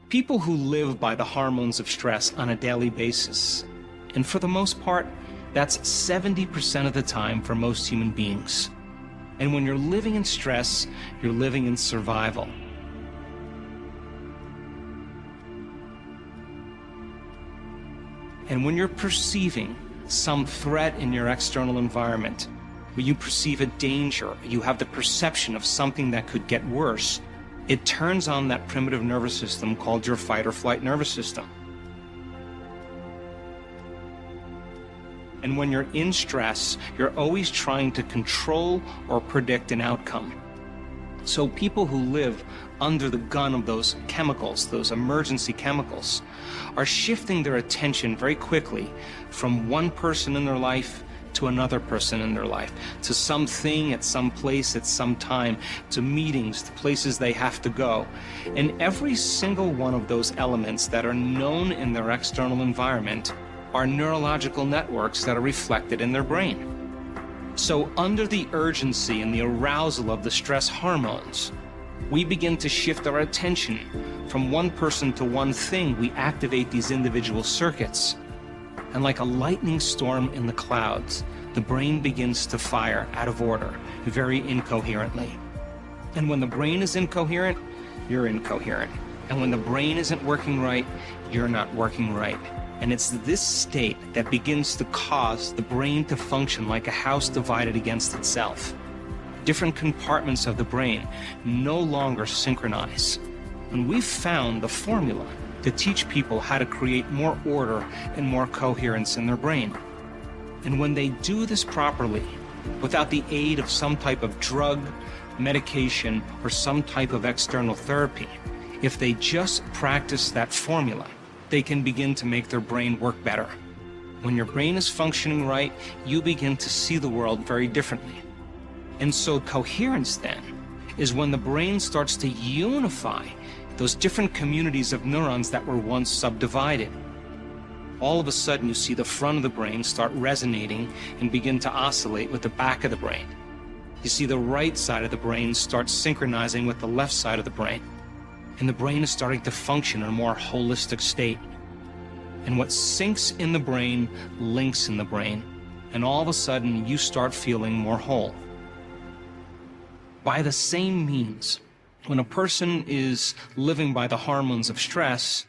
People who live by the hormones of stress on a daily basis, and for the most part, that's 70% of the time for most human beings. And when you're living in stress, you're living in survival. And when you're perceiving some threat in your external environment, when you perceive a danger, you have the perception of something that could get worse, it turns on that primitive nervous system called your fight or flight nervous system. And when you're in stress, you're always trying to control or predict an outcome. So people who live under the gun of those chemicals, those emergency chemicals, are shifting their attention very quickly from one person in their life to another person in their life, to something at some place at some time, to meetings, to places they have to go. And every single one of those elements that are known in their external environment are neurological networks that are reflected in their brain. So under the urgency and the arousal of the stress hormones, we begin to shift our attention from one person to one thing. We activate these individual circuits. And like a lightning storm in the clouds, the brain begins to fire out of order, very incoherently. And when the brain is incoherent, you're incoherent. And when the brain isn't working right, you're not working right. And it's this state that begins to cause the brain to function like a house divided against itself. Different compartments of the brain no longer synchronize. And we've found the formula to teach people how to create more order and more coherence in their brain. And when they do this properly, without the aid of some type of drug, medication, or some type of external therapy, if they just practice that formula, they can begin to make their brain work better. When your brain is functioning right, you begin to see the world very differently. And so coherence then is when the brain starts to unify those different communities of neurons that were once subdivided. All of a sudden, you see the front of the brain start resonating and begin to oscillate with the back of the brain. You see the right side of the brain start synchronizing with the left side of the brain. And the brain is starting to function in a more holistic state. And what syncs in the brain links in the brain. And all of a sudden, you start feeling more whole. By the same means, when a person is living by the hormones of stress,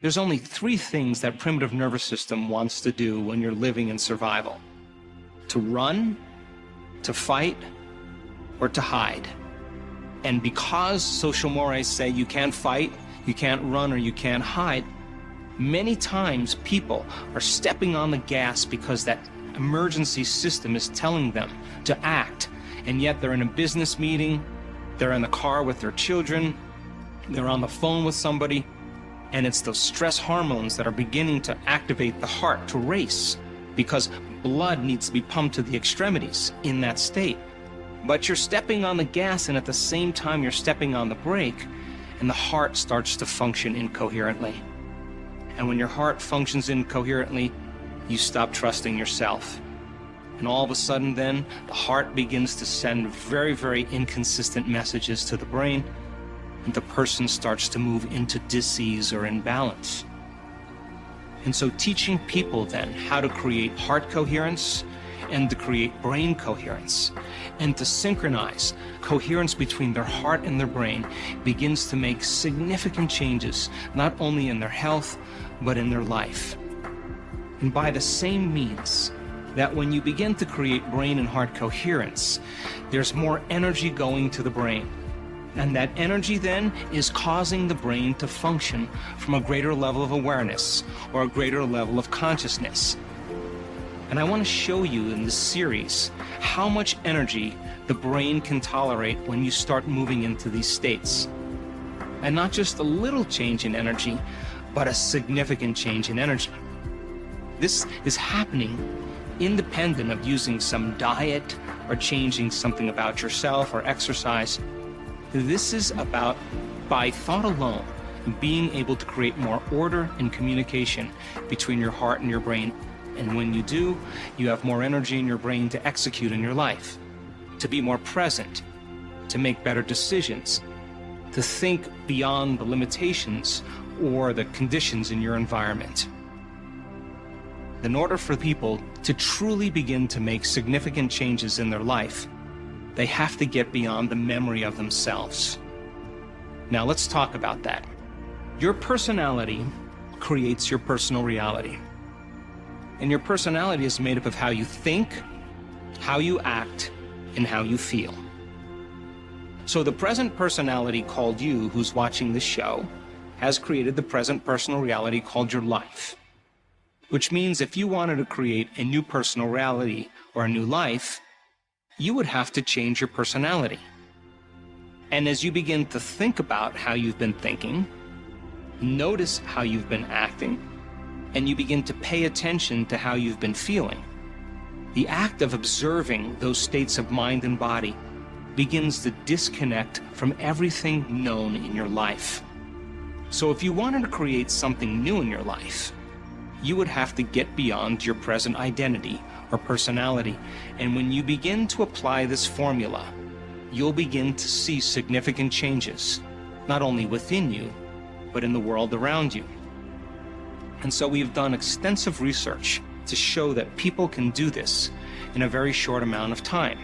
there's only three things that primitive nervous system wants to do when you're living in survival: to run, to fight, or to hide. And because social mores say you can't fight, you can't run, or you can't hide, many times people are stepping on the gas because that emergency system is telling them to act. And yet they're in a business meeting, they're in the car with their children, they're on the phone with somebody, and it's those stress hormones that are beginning to activate the heart to race because blood needs to be pumped to the extremities in that state. But you're stepping on the gas, and at the same time you're stepping on the brake, and the heart starts to function incoherently. And when your heart functions incoherently, you stop trusting yourself. And all of a sudden then, the heart begins to send very, very inconsistent messages to the brain, and the person starts to move into dis-ease or imbalance. And so teaching people then how to create heart coherence and to create brain coherence and to synchronize coherence between their heart and their brain begins to make significant changes, not only in their health, but in their life. And by the same means, that when you begin to create brain and heart coherence, there's more energy going to the brain. And that energy then is causing the brain to function from a greater level of awareness or a greater level of consciousness. And I want to show you in this series how much energy the brain can tolerate when you start moving into these states. And not just a little change in energy, but a significant change in energy. This is happening independent of using some diet or changing something about yourself or exercise. This is about, by thought alone, being able to create more order and communication between your heart and your brain. And when you do, you have more energy in your brain to execute in your life, to be more present, to make better decisions, to think beyond the limitations or the conditions in your environment. In order for people to truly begin to make significant changes in their life, they have to get beyond the memory of themselves. Now let's talk about that. Your personality creates your personal reality. And your personality is made up of how you think, how you act, and how you feel. So the present personality called you, who's watching this show, has created the present personal reality called your life. Which means if you wanted to create a new personal reality or a new life, you would have to change your personality. And as you begin to think about how you've been thinking, notice how you've been acting, and you begin to pay attention to how you've been feeling, the act of observing those states of mind and body begins to disconnect from everything known in your life. So if you wanted to create something new in your life, you would have to get beyond your present identity or personality. And when you begin to apply this formula, you'll begin to see significant changes, not only within you, but in the world around you. And so we've done extensive research to show that people can do this in a very short amount of time.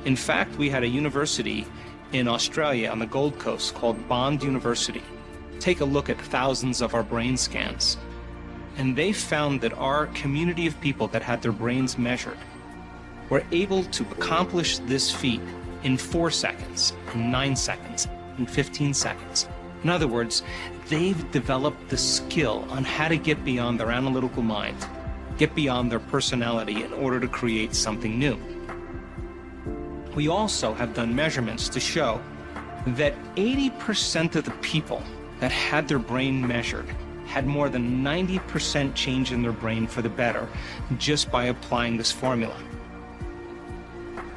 In fact, we had a university in Australia on the Gold Coast called Bond University take a look at thousands of our brain scans. And they found that our community of people that had their brains measured were able to accomplish this feat in 4 seconds, in 9 seconds, in 15 seconds. In other words, they've developed the skill on how to get beyond their analytical mind, get beyond their personality in order to create something new. We also have done measurements to show that 80% of the people that had their brain measured had more than 90% change in their brain for the better just by applying this formula.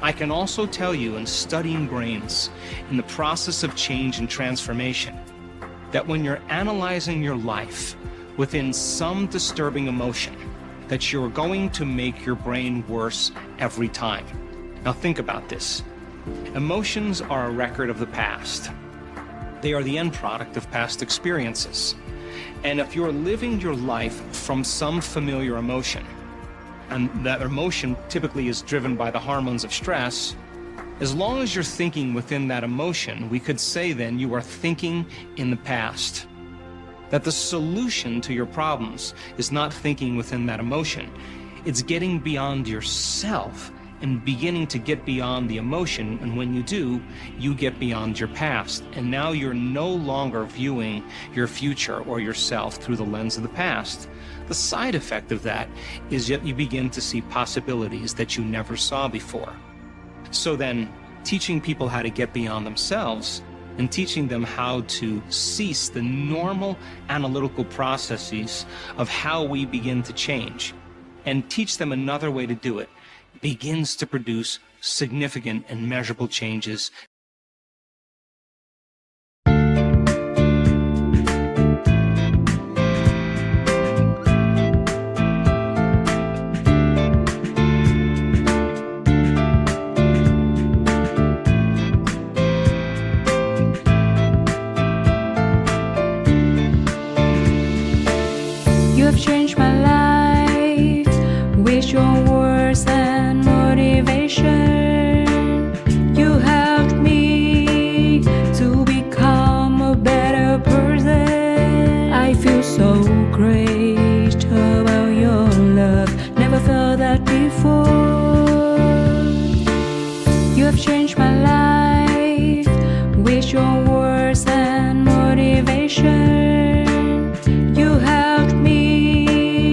I can also tell you in studying brains, in the process of change and transformation, that when you're analyzing your life within some disturbing emotion, that you're going to make your brain worse every time. Now think about this. Emotions are a record of the past. They are the end product of past experiences. And if you're living your life from some familiar emotion, and that emotion typically is driven by the hormones of stress, as long as you're thinking within that emotion, we could say then you are thinking in the past. That the solution to your problems is not thinking within that emotion. It's getting beyond yourself and beginning to get beyond the emotion, and when you do, you get beyond your past. And now you're no longer viewing your future or yourself through the lens of the past. The side effect of that is that you begin to see possibilities that you never saw before. So then, teaching people how to get beyond themselves and teaching them how to cease the normal analytical processes of how we begin to change and teach them another way to do it begins to produce significant and measurable changes. You have changed my life with your words and motivation. You helped me to become a better person. I feel so great about your love. Never felt that before. You have changed my life with your words and motivation. You helped me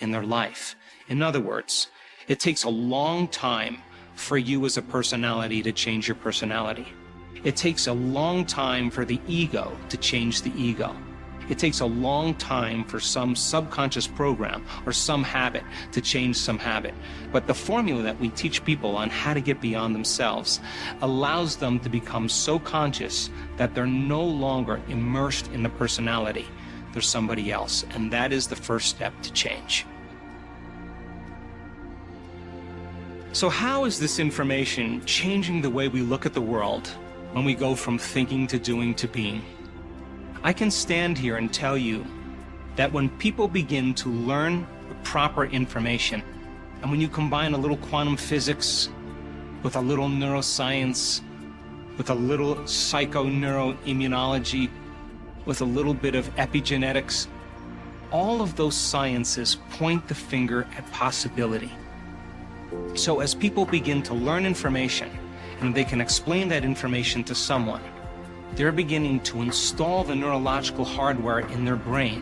in their life. In other words, it takes a long time for you as a personality to change your personality. It takes a long time for the ego to change the ego. It takes a long time for some subconscious program or some habit to change some habit. But the formula that we teach people on how to get beyond themselves allows them to become so conscious that they're no longer immersed in the personality. They're somebody else, and that is the first step to change. So how is this information changing the way we look at the world when we go from thinking to doing to being? I can stand here and tell you that when people begin to learn the proper information, and when you combine a little quantum physics with a little neuroscience, with a little psychoneuroimmunology, with a little bit of epigenetics, all of those sciences point the finger at possibility. So as people begin to learn information, and they can explain that information to someone, they're beginning to install the neurological hardware in their brain.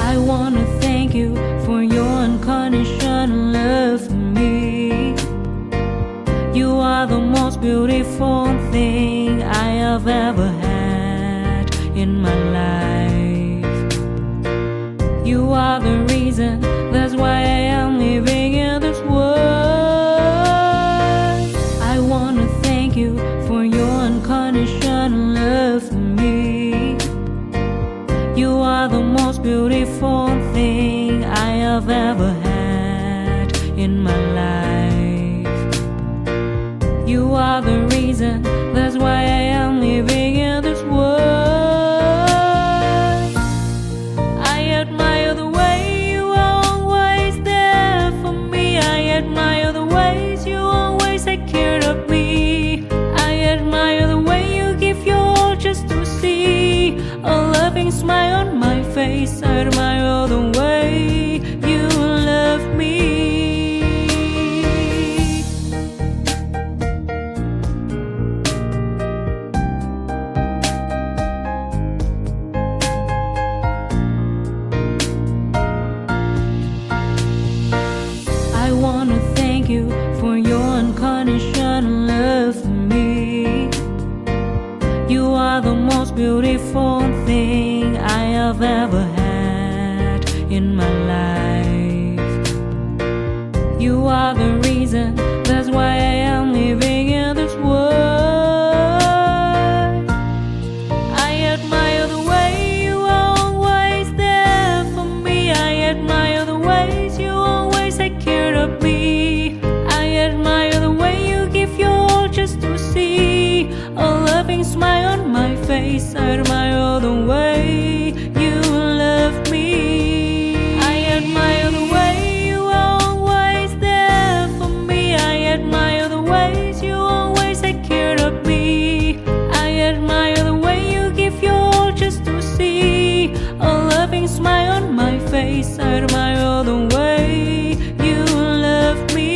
I wanna thank you for your unconditional love for me. You are the most beautiful thing I have ever had in my life. You are the reason, that's why I am living in this world. I wanna thank you for your unconditional love for me. You are the most beautiful thing I have ever had in my life. You are the reason, that's why I am living in this world. I admire the way you are always there for me. I admire the ways you always take care of me. I admire the way you give your all just to see a loving smile on my face. I admire the way you love me. I wanna thank you for your unconditional love for me. You are the most beautiful thing I have ever had in my life. You are the reason, that's why I am living in this world. I admire the way you are always there for me. I admire the ways you always take care of me. I admire the way you give your all just to see a loving smile on my face. I admire the way you love me. I admire the way you are always there for me. I admire the ways you always take care of me. I admire the way you give your all just to see a loving smile on my face. I admire the way you love me.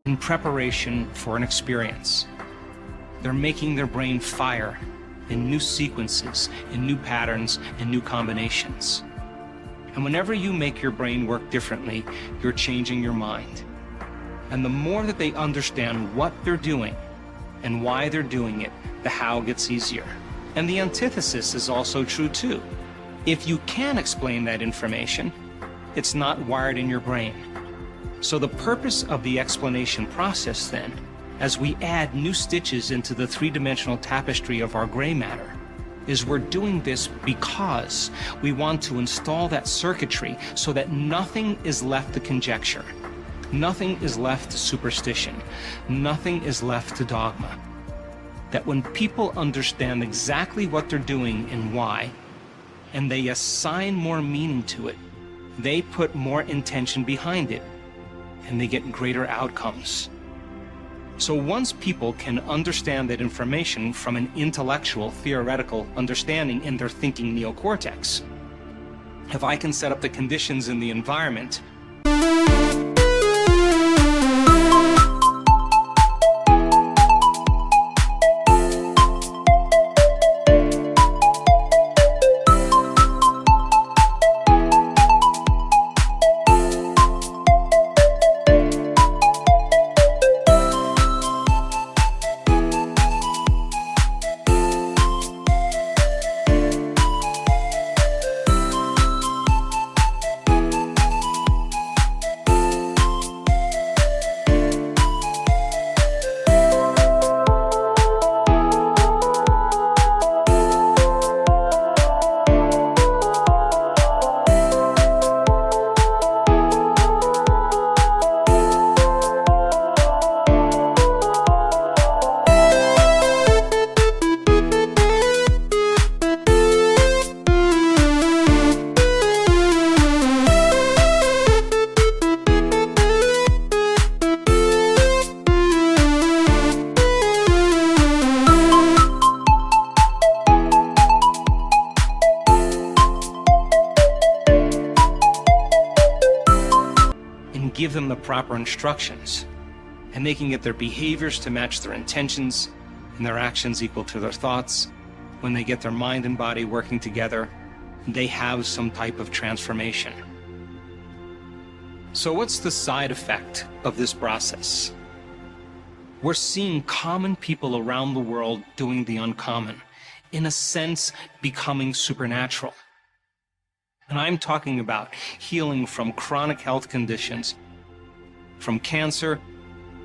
In preparation for an experience, they're making their brain fire in new sequences, in new patterns, and new combinations. And whenever you make your brain work differently, you're changing your mind. And the more that they understand what they're doing and why they're doing it, the how gets easier. And the antithesis is also true too. If you can explain that information, it's not wired in your brain. So the purpose of the explanation process then, as we add new stitches into the three-dimensional tapestry of our gray matter, is we're doing this because we want to install that circuitry so that nothing is left to conjecture, nothing is left to superstition, nothing is left to dogma. That when people understand exactly what they're doing and why, and they assign more meaning to it. They put more intention behind it, and they get greater outcomes. So once people can understand that information from an intellectual, theoretical understanding in their thinking neocortex, if I can set up the conditions in the environment give them the proper instructions, and they can get their behaviors to match their intentions and their actions equal to their thoughts. When they get their mind and body working together, they have some type of transformation. So what's the side effect of this process? We're seeing common people around the world doing the uncommon, in a sense, becoming supernatural. And I'm talking about healing from chronic health conditions, from cancer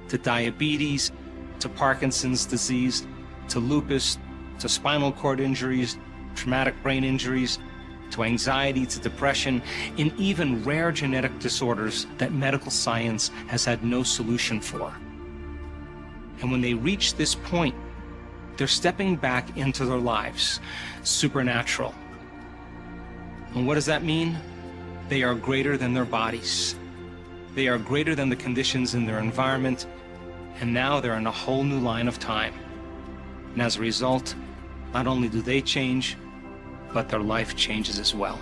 to diabetes to Parkinson's disease to lupus to spinal cord injuries, traumatic brain injuries, to anxiety to depression, and even rare genetic disorders that medical science has had no solution for. And when they reach this point, they're stepping back into their lives, supernatural. And what does that mean? They are greater than their bodies. They are greater than the conditions in their environment, and now they're in a whole new line of time. And as a result, not only do they change, but their life changes as well.